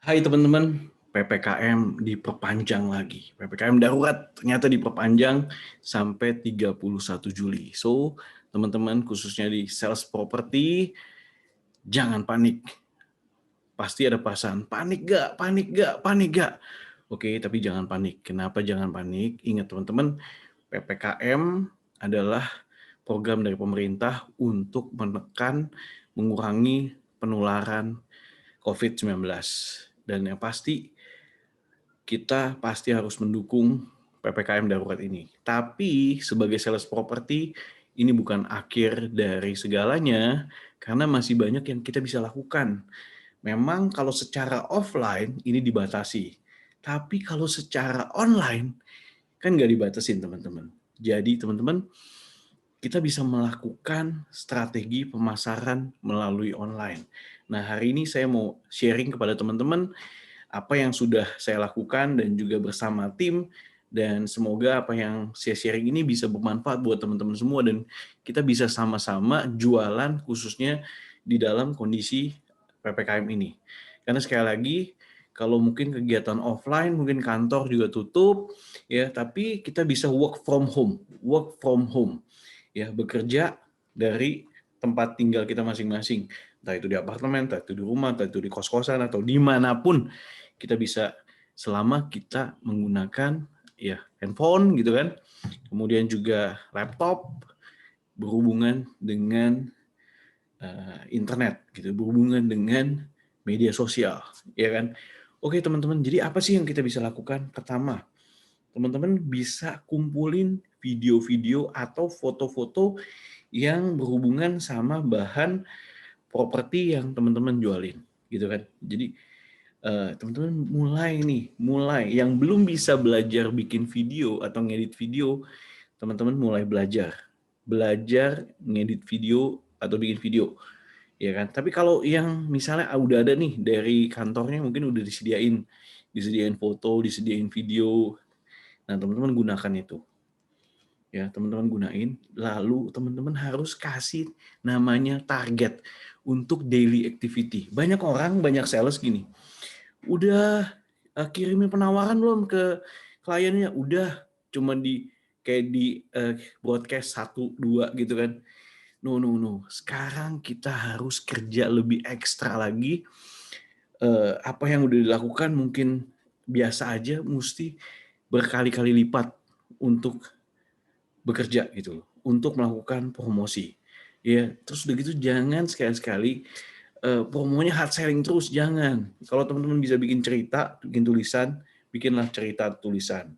Hai teman-teman, PPKM diperpanjang lagi. PPKM darurat ternyata diperpanjang sampai 31 Juli. So, teman-teman khususnya di sales property, jangan panik. Pasti ada perasaan, panik gak, panik gak, panik gak. Oke, tapi jangan panik. Kenapa jangan panik? Ingat teman-teman, PPKM adalah program dari pemerintah untuk menekan, mengurangi penularan COVID-19. Dan yang pasti, kita pasti harus mendukung PPKM darurat ini. Tapi sebagai sales property, ini bukan akhir dari segalanya, karena masih banyak yang kita bisa lakukan. Memang kalau secara offline ini dibatasi, tapi kalau secara online kan nggak dibatasin teman-teman. Jadi teman-teman, kita bisa melakukan strategi pemasaran melalui online. Nah, hari ini saya mau sharing kepada teman-teman apa yang sudah saya lakukan dan juga bersama tim, dan semoga apa yang saya sharing ini bisa bermanfaat buat teman-teman semua dan kita bisa sama-sama jualan khususnya di dalam kondisi PPKM ini. Karena sekali lagi, kalau mungkin kegiatan offline, mungkin kantor juga tutup, ya, tapi kita bisa work from home, ya, bekerja dari tempat tinggal kita masing-masing, entah itu di apartemen, entah itu di rumah, entah itu di kos-kosan atau dimanapun kita bisa, selama kita menggunakan ya handphone gitu kan, kemudian juga laptop berhubungan dengan internet gitu, berhubungan dengan media sosial, ya kan. Oke teman-teman, jadi apa sih yang kita bisa lakukan? Pertama, teman-teman bisa kumpulin video-video atau foto-foto yang berhubungan sama bahan properti yang teman-teman jualin, gitu kan. Jadi teman-teman mulai yang belum bisa belajar bikin video atau ngedit video, teman-teman mulai belajar ngedit video atau bikin video, ya kan. Tapi kalau yang misalnya udah ada nih dari kantornya, mungkin udah disediain foto, disediain video, nah teman-teman gunakan itu. Ya, teman-teman gunain, lalu teman-teman harus kasih namanya target untuk daily activity. Banyak orang, banyak sales gini, udah kirimin penawaran belum ke kliennya? Udah, cuma di kayak di broadcast 1, 2 gitu kan. No, no, no. Sekarang kita harus kerja lebih ekstra lagi. Apa yang udah dilakukan mungkin biasa aja, mesti berkali-kali lipat untuk bekerja gitu loh, untuk melakukan promosi. Ya, terus udah gitu jangan sekali-sekali promonya hard selling terus, jangan. Kalau teman-teman bisa bikin cerita, bikin tulisan, bikinlah cerita tulisan,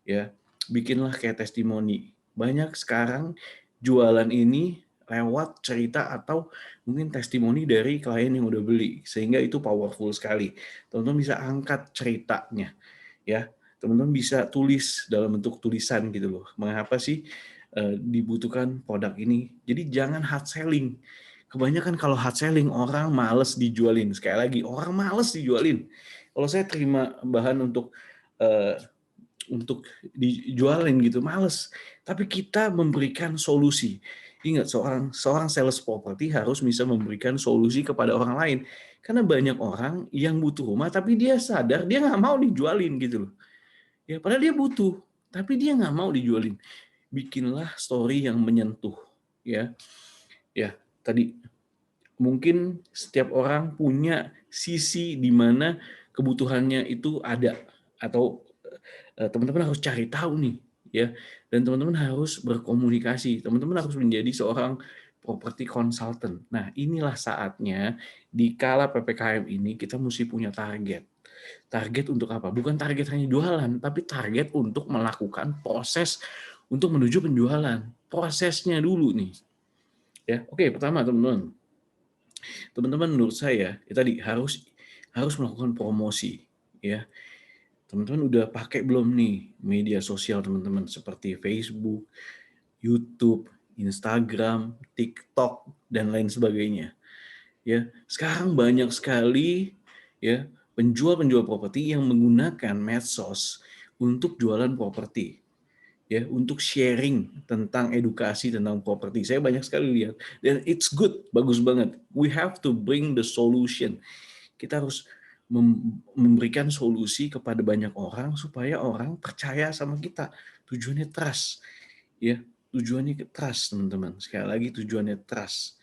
ya. Bikinlah kayak testimoni. Banyak sekarang jualan ini lewat cerita atau mungkin testimoni dari klien yang udah beli, sehingga itu powerful sekali. Teman-teman bisa angkat ceritanya, ya. Teman-teman bisa tulis dalam bentuk tulisan gitu loh. Mengapa sih dibutuhkan produk ini? Jadi jangan hard selling. Kebanyakan kalau hard selling orang males dijualin. Sekali lagi, orang males dijualin. Kalau saya terima bahan eh, untuk dijualin gitu, males. Tapi kita memberikan solusi. Ingat, seorang sales property harus bisa memberikan solusi kepada orang lain. Karena banyak orang yang butuh rumah, tapi dia sadar dia nggak mau dijualin gitu loh. Ya, padahal dia butuh, tapi dia nggak mau dijualin. Bikinlah story yang menyentuh, ya. Ya, tadi mungkin setiap orang punya sisi di mana kebutuhannya itu ada, atau teman-teman harus cari tahu nih, ya. Dan teman-teman harus berkomunikasi. Teman-teman harus menjadi seorang property consultant. Nah, inilah saatnya di kala PPKM ini kita mesti punya target. Target untuk apa? Bukan target hanya jualan, tapi target untuk melakukan proses untuk menuju penjualan. Prosesnya dulu nih. Ya, oke, pertama teman-teman. Teman-teman menurut saya ya tadi harus melakukan promosi, ya. Teman-teman udah pakai belum nih media sosial teman-teman seperti Facebook, YouTube, Instagram, TikTok dan lain sebagainya. Ya, sekarang banyak sekali ya penjual-penjual properti yang menggunakan medsos untuk jualan properti, ya, untuk sharing tentang edukasi tentang properti. Saya banyak sekali lihat dan it's good, bagus banget. We have to bring the solution. Kita harus memberikan solusi kepada banyak orang supaya orang percaya sama kita. Tujuannya trust, ya. Tujuannya trust, teman-teman. Sekali lagi tujuannya trust.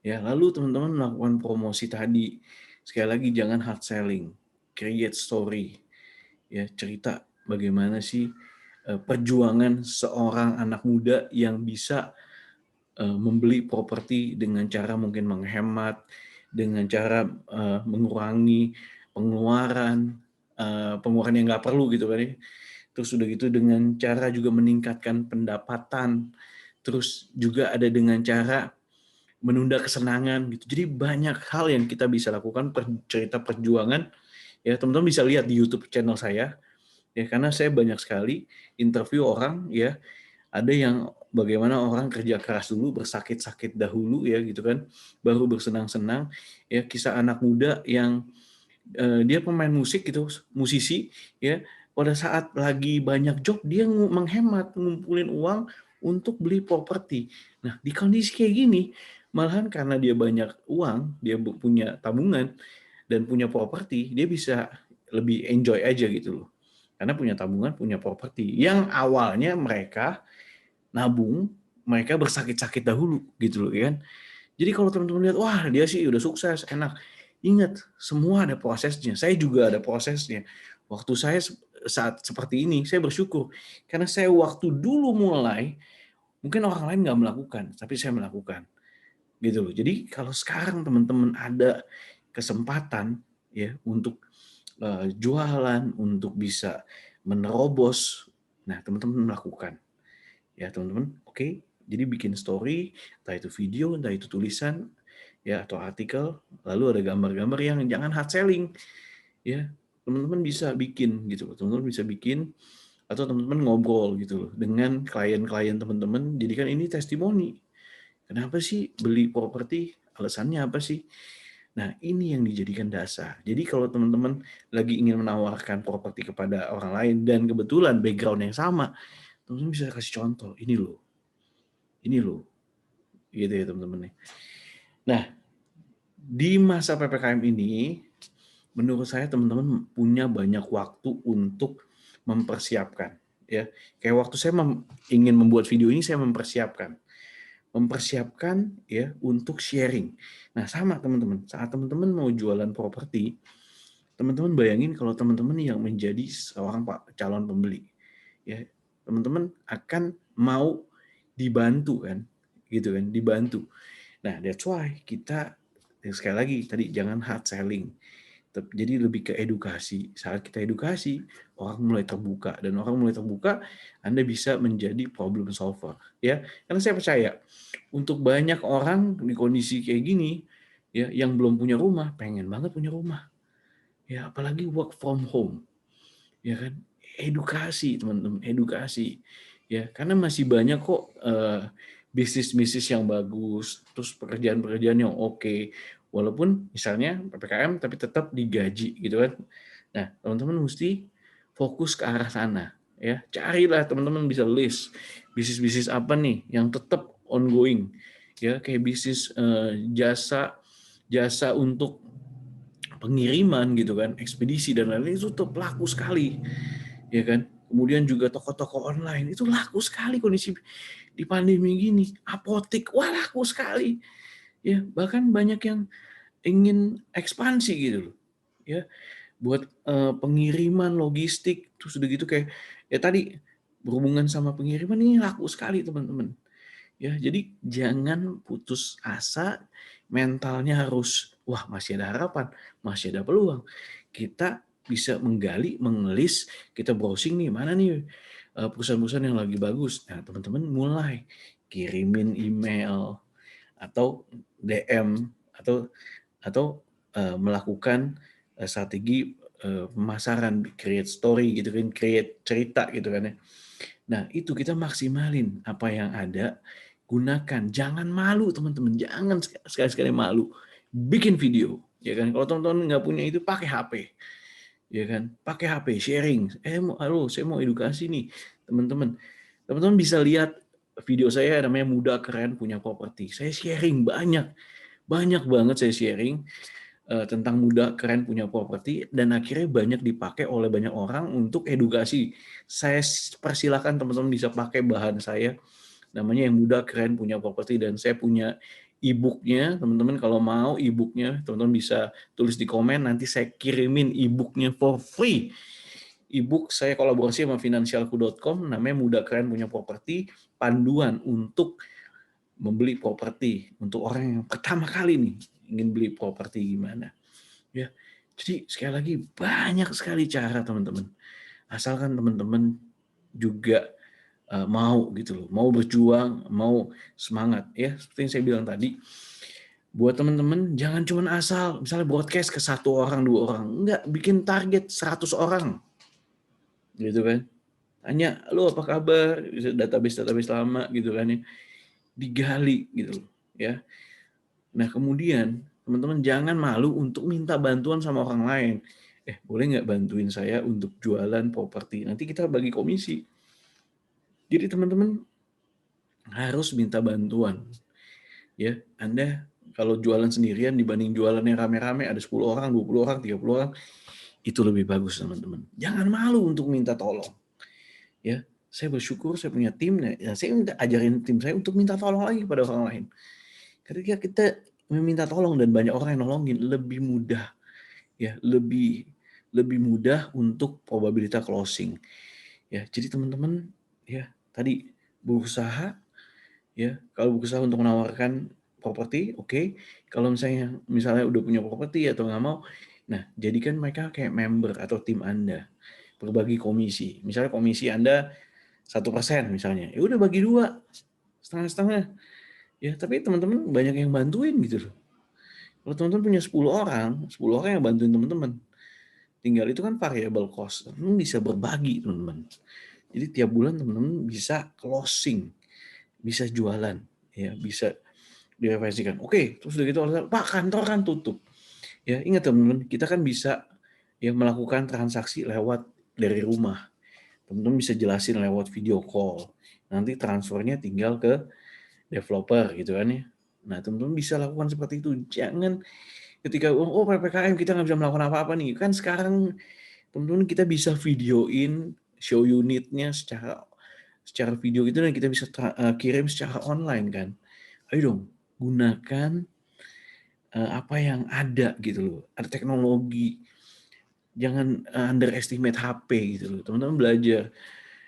Ya, lalu teman-teman melakukan promosi tadi. Sekali lagi jangan hard selling, create story. Ya, cerita bagaimana sih perjuangan seorang anak muda yang bisa membeli properti dengan cara mungkin menghemat, dengan cara mengurangi pengeluaran, pengeluaran yang nggak perlu gitu kan ya. Terus udah gitu dengan cara juga meningkatkan pendapatan, terus juga ada dengan cara menunda kesenangan gitu. Jadi banyak hal yang kita bisa lakukan cerita perjuangan. Ya teman-teman bisa lihat di YouTube channel saya ya, karena saya banyak sekali interview orang ya, ada yang bagaimana orang kerja keras dulu, bersakit-sakit dahulu ya gitu kan, baru bersenang-senang ya, kisah anak muda yang dia pemain musik gitu, musisi ya, pada saat lagi banyak job dia menghemat, ngumpulin uang untuk beli properti. Nah, di kondisi kayak gini, malahan karena dia banyak uang, dia punya tabungan dan punya properti, dia bisa lebih enjoy aja gitu loh. Karena punya tabungan, punya properti. Yang awalnya mereka nabung, mereka bersakit-sakit dahulu gitu loh kan. Jadi kalau teman-teman lihat, wah dia sih udah sukses, enak. Ingat, semua ada prosesnya. Saya juga ada prosesnya. Waktu saya saat seperti ini, saya bersyukur. Karena saya waktu dulu mulai, mungkin orang lain nggak melakukan, tapi saya melakukan. Gitu loh. Jadi kalau sekarang teman-teman ada kesempatan ya untuk jualan, untuk bisa menerobos, nah teman-teman melakukan. Ya teman-teman, oke. Jadi bikin story, entah itu video, entah itu tulisan, ya atau artikel, lalu ada gambar-gambar yang jangan hard selling, ya teman-teman bisa bikin gitu loh, teman-teman bisa bikin atau teman-teman ngobrol gitu loh dengan klien-klien teman-teman, jadikan ini testimoni. Kenapa sih beli properti? Alasannya apa sih? Nah, ini yang dijadikan dasar. Jadi kalau teman-teman lagi ingin menawarkan properti kepada orang lain dan kebetulan background yang sama, teman-teman bisa kasih contoh, ini loh, gitu ya teman-teman. Nah, di masa PPKM ini, menurut saya teman-teman punya banyak waktu untuk mempersiapkan. Ya, kayak waktu saya ingin membuat video ini, saya mempersiapkan ya untuk sharing. Nah, sama teman-teman, saat teman-teman mau jualan properti, teman-teman bayangin kalau teman-teman yang menjadi seorang calon pembeli, ya teman-teman akan mau dibantu kan, gitu kan, dibantu. Nah, that's why kita sekali lagi tadi jangan hard selling. Jadi lebih ke edukasi. Saat kita edukasi, orang mulai terbuka dan orang mulai terbuka, Anda bisa menjadi problem solver, ya. Karena saya percaya untuk banyak orang di kondisi kayak gini, ya, yang belum punya rumah, pengen banget punya rumah. Ya, apalagi work from home. Ya kan? Edukasi, teman-teman, edukasi. Ya, karena masih banyak kok bisnis-bisnis yang bagus, terus pekerjaan-pekerjaan yang oke. Walaupun misalnya PPKM tapi tetap digaji gitu kan. Nah, teman-teman mesti fokus ke arah sana ya. Carilah teman-teman bisa list bisnis-bisnis apa nih yang tetap ongoing. Ya, kayak bisnis jasa jasa untuk pengiriman gitu kan, ekspedisi dan lain-lain itu tetap laku sekali, ya kan. Kemudian juga toko-toko online itu laku sekali kondisi di pandemi gini. Apotek, wah laku sekali. Ya, bahkan banyak yang ingin ekspansi gitu loh. Ya, buat pengiriman logistik terus udah gitu kayak ya tadi berhubungan sama pengiriman ini laku sekali teman-teman. Ya, jadi jangan putus asa, mentalnya harus, wah masih ada harapan, masih ada peluang. Kita bisa menggali, mengelis, kita browsing nih, mana nih perusahaan-perusahaan yang lagi bagus. Nah, teman-teman mulai kirimin email atau DM atau melakukan strategi pemasaran, create story gitu kan, create cerita gitu kan ya. Nah, itu kita maksimalin apa yang ada, gunakan. Jangan malu teman-teman, jangan sekali-sekali malu. Bikin video, ya kan. Kalau teman-teman nggak punya itu, pakai HP, ya kan. Pakai HP, sharing. Halo, saya mau edukasi nih, teman-teman. Teman-teman bisa lihat video saya namanya Muda Keren Punya Properti. Saya sharing banyak banget saya sharing tentang mudah keren punya properti, dan akhirnya banyak dipakai oleh banyak orang untuk edukasi. Saya persilakan teman-teman bisa pakai bahan saya, namanya yang mudah keren punya properti, dan saya punya e-booknya. Teman-teman kalau mau e-booknya, teman-teman bisa tulis di komen, nanti saya kirimin e-booknya for free. E-book saya kolaborasi sama finansialku.com, namanya mudah keren punya properti, panduan untuk membeli properti untuk orang yang pertama kali nih ingin beli properti gimana. Ya, jadi sekali lagi banyak sekali cara teman-teman. Asalkan teman-teman juga mau gitu loh, mau berjuang, mau semangat ya. Seperti yang saya bilang tadi, buat teman-teman jangan cuma asal misalnya broadcast ke 1 orang, 2 orang, enggak, bikin target 100 orang. Gitu kan. Tanya, "Lu apa kabar?" Database-database lama gitu kan ya. Digali gitu loh, ya. Nah, kemudian teman-teman jangan malu untuk minta bantuan sama orang lain. Boleh nggak bantuin saya untuk jualan properti? Nanti kita bagi komisi. Jadi teman-teman harus minta bantuan. Ya, Anda kalau jualan sendirian dibanding jualan yang rame-rame ada 10 orang, 20 orang, 30 orang, itu lebih bagus teman-teman. Jangan malu untuk minta tolong. Ya, saya bersyukur saya punya tim, ya saya minta ajarin tim saya untuk minta tolong lagi kepada orang lain. Ketika kita meminta tolong dan banyak orang yang nolongin, lebih mudah ya, lebih lebih mudah untuk probabilitas closing. Ya, jadi teman-teman ya tadi berusaha ya, kalau berusaha untuk menawarkan properti, oke. Kalau misalnya udah punya properti atau nggak mau, nah jadikan mereka kayak member atau tim Anda, berbagi komisi. Misalnya komisi Anda 1% misalnya, ya udah bagi 2, setengah-setengah. Ya, tapi teman-teman banyak yang bantuin gitu loh. Kalau teman-teman punya 10 orang, 10 orang yang bantuin teman-teman. Tinggal itu kan variable cost. Teman bisa berbagi, teman-teman. Jadi tiap bulan teman-teman bisa closing, bisa jualan, ya, bisa direfleksikan. Oke, terus udah gitu, Pak, kantor kan tutup. Ya, ingat teman-teman, kita kan bisa ya melakukan transaksi lewat dari rumah. Teman-teman bisa jelasin lewat video call. Nanti transfernya tinggal ke developer gitu kan ya. Nah, teman-teman bisa lakukan seperti itu. Jangan ketika PPKM kita nggak bisa melakukan apa-apa nih. Kan sekarang teman-teman kita bisa videoin show unitnya secara video gitu, dan kita bisa kirim secara online kan. Ayo dong, gunakan apa yang ada gitu loh. Ada teknologi. Jangan underestimate HP gitu loh. Teman-teman belajar.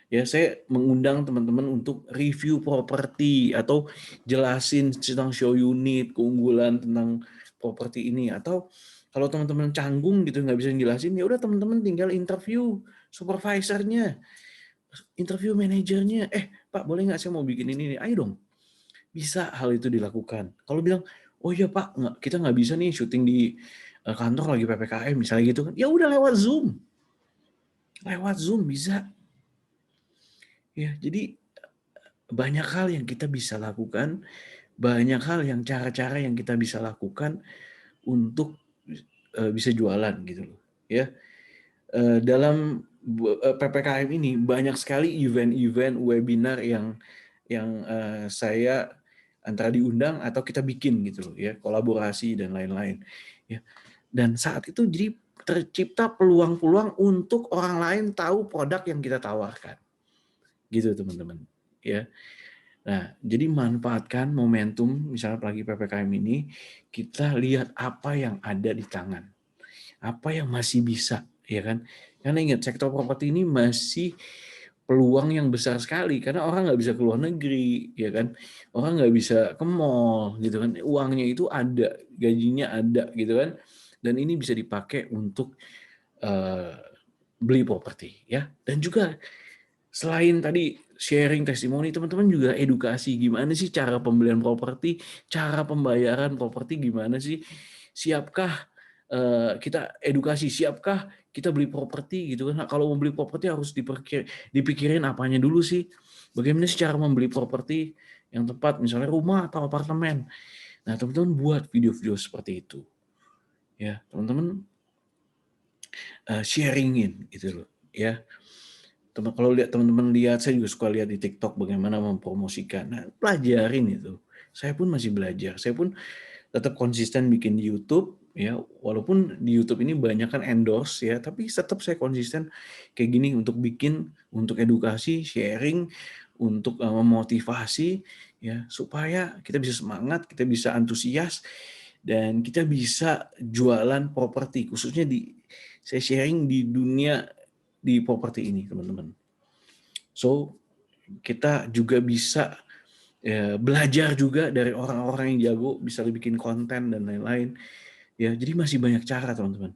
Ya, saya mengundang teman-teman untuk review properti atau jelasin tentang show unit, keunggulan tentang properti ini. Atau kalau teman-teman canggung gitu nggak bisa jelasin, ya udah teman-teman tinggal interview supervisornya, interview manajernya. Pak, boleh nggak saya mau bikin ini? Ayo dong, bisa hal itu dilakukan. Kalau bilang, oh iya Pak, kita nggak bisa nih syuting di kantor lagi PPKM misalnya gitu kan, ya udah lewat Zoom bisa. Ya, jadi banyak hal yang kita bisa lakukan, banyak hal yang cara-cara yang kita bisa lakukan untuk bisa jualan gitu loh. Ya, dalam PPKM ini banyak sekali event-event webinar yang saya antara diundang atau kita bikin gitu loh ya, kolaborasi dan lain-lain. Ya. Dan saat itu jadi tercipta peluang-peluang untuk orang lain tahu produk yang kita tawarkan. Gitu teman-teman. Ya. Nah, jadi manfaatkan momentum misalnya apalagi PPKM ini, kita lihat apa yang ada di tangan. Apa yang masih bisa, ya kan? Karena ingat sektor properti ini masih peluang yang besar sekali karena orang nggak bisa ke luar negeri, ya kan? Orang nggak bisa ke mall, gitu kan? Uangnya itu ada, gajinya ada, gitu kan? Dan ini bisa dipakai untuk uh, beli properti, ya. Dan juga selain tadi sharing testimoni, teman-teman juga edukasi gimana sih cara pembelian properti, cara pembayaran properti gimana sih? Siapkah kita edukasi, siapkah kita beli properti gitu kan? Nah, kalau mau beli properti harus dipikirin apanya dulu sih? Bagaimana sih cara membeli properti yang tepat, misalnya rumah atau apartemen? Nah, teman-teman buat video-video seperti itu. Ya, teman-teman sharingin gitu loh, ya. Kalau teman-teman lihat, saya juga suka lihat di TikTok bagaimana mempromosikan. Nah, pelajarin itu. Saya pun masih belajar. Saya pun tetap konsisten bikin di YouTube. Ya, walaupun di YouTube ini banyak kan endorse ya, tapi tetap saya konsisten kayak gini untuk bikin, untuk edukasi, sharing, untuk memotivasi ya, supaya kita bisa semangat, kita bisa antusias, dan kita bisa jualan properti, khususnya saya sharing di dunia di properti ini, teman-teman. So, kita juga bisa belajar juga dari orang-orang yang jago, bisa bikin konten dan lain-lain. Ya, jadi masih banyak cara, teman-teman.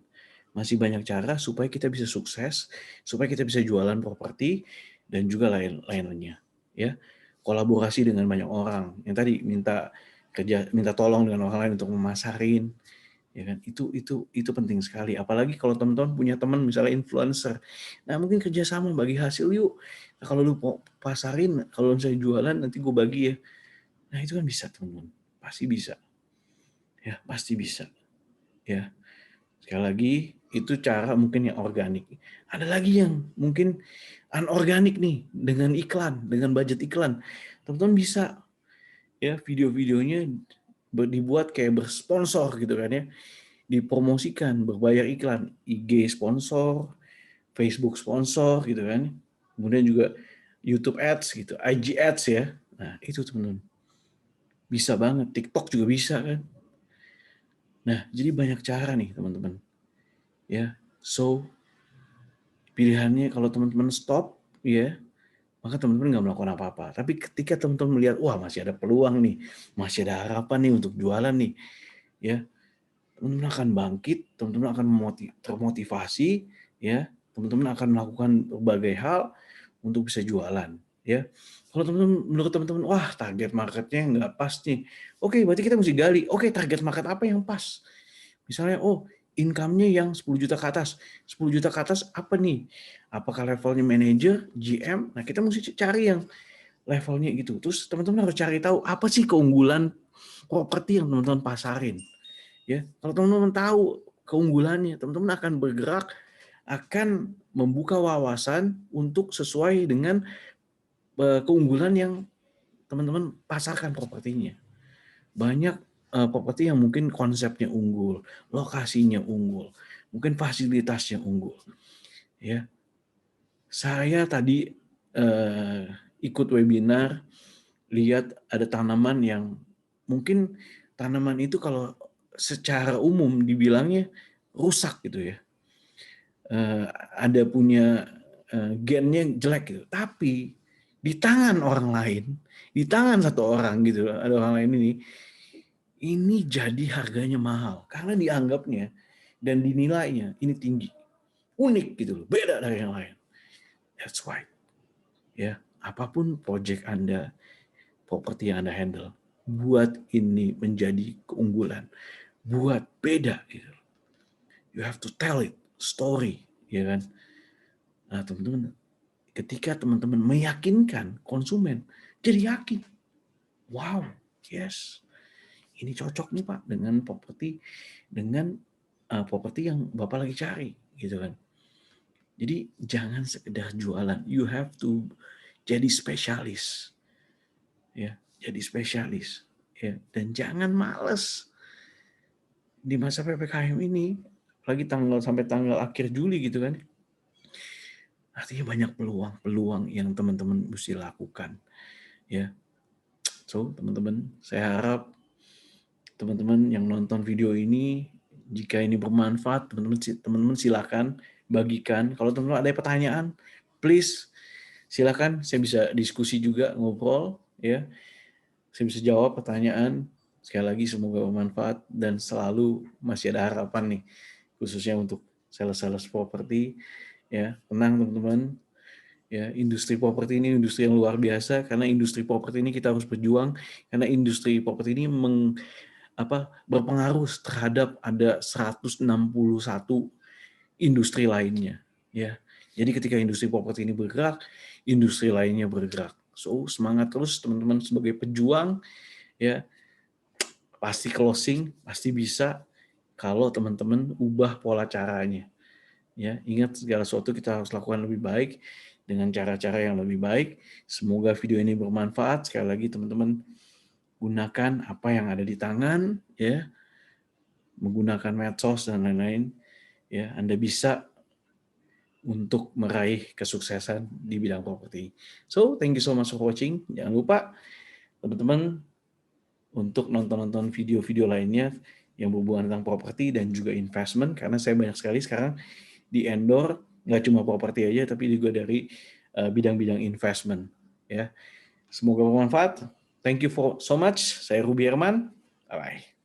Masih banyak cara supaya kita bisa sukses, supaya kita bisa jualan properti dan juga lain-lainnya. Ya, kolaborasi dengan banyak orang. Yang tadi minta tolong dengan orang lain untuk memasarin, ya kan? Itu penting sekali. Apalagi kalau teman-teman punya teman misalnya influencer. Nah, mungkin kerjasama bagi hasil yuk. Nah, kalau lu pasarin, kalau saya jualan nanti gue bagi ya. Nah, itu kan bisa, teman-teman. Pasti bisa. Ya, pasti bisa. Ya. Sekali lagi, itu cara mungkin yang organik. Ada lagi yang mungkin anorganik nih, dengan iklan, dengan budget iklan. Teman-teman bisa ya video-videonya dibuat kayak bersponsor gitu kan ya, dipromosikan, berbayar iklan, IG sponsor, Facebook sponsor gitu kan. Kemudian juga YouTube Ads gitu, IG Ads ya. Nah, itu teman-teman. Bisa banget, TikTok juga bisa kan. Nah, jadi banyak cara nih teman-teman. Ya, so pilihannya kalau teman-teman stop, ya, maka teman-teman nggak melakukan apa-apa. Tapi ketika teman-teman melihat, wah masih ada peluang nih, masih ada harapan nih untuk jualan nih, ya, teman-teman akan bangkit, teman-teman akan termotivasi, ya, teman-teman akan melakukan berbagai hal untuk bisa jualan, ya. Kalau teman-teman menurut teman-teman, wah target marketnya nggak pas nih, oke berarti kita mesti gali, oke target market apa yang pas? Misalnya, oh income-nya yang 10 juta ke atas. 10 juta ke atas apa nih? Apakah levelnya manager, GM? Nah, kita mesti cari yang levelnya gitu. Terus teman-teman harus cari tahu apa sih keunggulan properti yang teman-teman pasarin. Ya, kalau teman-teman tahu keunggulannya, teman-teman akan bergerak, akan membuka wawasan untuk sesuai dengan keunggulan yang teman-teman pasarkan propertinya. Banyak properti yang mungkin konsepnya unggul, lokasinya unggul, mungkin fasilitasnya unggul. Ya, saya tadi ikut webinar, lihat ada tanaman yang mungkin tanaman itu kalau secara umum dibilangnya rusak gitu ya, ada punya gennya jelek gitu. Tapi di tangan orang lain, di tangan satu orang gitu, ada orang lain ini jadi harganya mahal karena dianggapnya dan dinilainya ini tinggi, unik gitu loh, beda dari yang lain. That's why, ya, apapun project Anda, properti yang Anda handle, buat ini menjadi keunggulan, buat beda gitu. You have to tell it, story, ya kan? Nah, teman-teman, ketika teman-teman meyakinkan konsumen, jadi yakin, wow, yes, ini cocok nih Pak dengan properti yang Bapak lagi cari, gitu kan. Jadi jangan sekedar jualan, you have to jadi spesialis. Ya, jadi spesialis. Ya, dan jangan males di masa PPKM ini, lagi sampai tanggal akhir Juli gitu kan. Artinya banyak peluang-peluang yang teman-teman mesti lakukan. Ya. So, teman-teman, saya harap teman-teman yang nonton video ini, jika ini bermanfaat, teman-teman silakan bagikan. Kalau teman-teman ada pertanyaan, please silakan, saya bisa diskusi juga, ngobrol, ya. Saya bisa jawab pertanyaan. Sekali lagi semoga bermanfaat dan selalu masih ada harapan nih, khususnya untuk sales-sales properti, ya. Tenang teman-teman. Ya, industri properti ini industri yang luar biasa, karena industri properti ini kita harus berjuang, karena industri properti ini berpengaruh terhadap ada 161 industri lainnya, ya. Jadi ketika industri properti ini bergerak, industri lainnya bergerak. So, semangat terus teman-teman sebagai pejuang, ya. Pasti closing, pasti bisa kalau teman-teman ubah pola caranya. Ya, ingat segala sesuatu kita harus lakukan lebih baik dengan cara-cara yang lebih baik. Semoga video ini bermanfaat. Sekali lagi teman-teman, gunakan apa yang ada di tangan, ya. menggunakan medsos dan lain-lain, ya Anda bisa untuk meraih kesuksesan di bidang properti. So, thank you so much for watching. Jangan lupa teman-teman untuk nonton-nonton video-video lainnya yang berhubungan tentang properti dan juga investment, karena saya banyak sekali sekarang di endorse nggak cuma properti aja, tapi juga dari bidang-bidang investment. Ya, semoga bermanfaat. Thank you for so much. Saya Ruby Herman. Bye bye.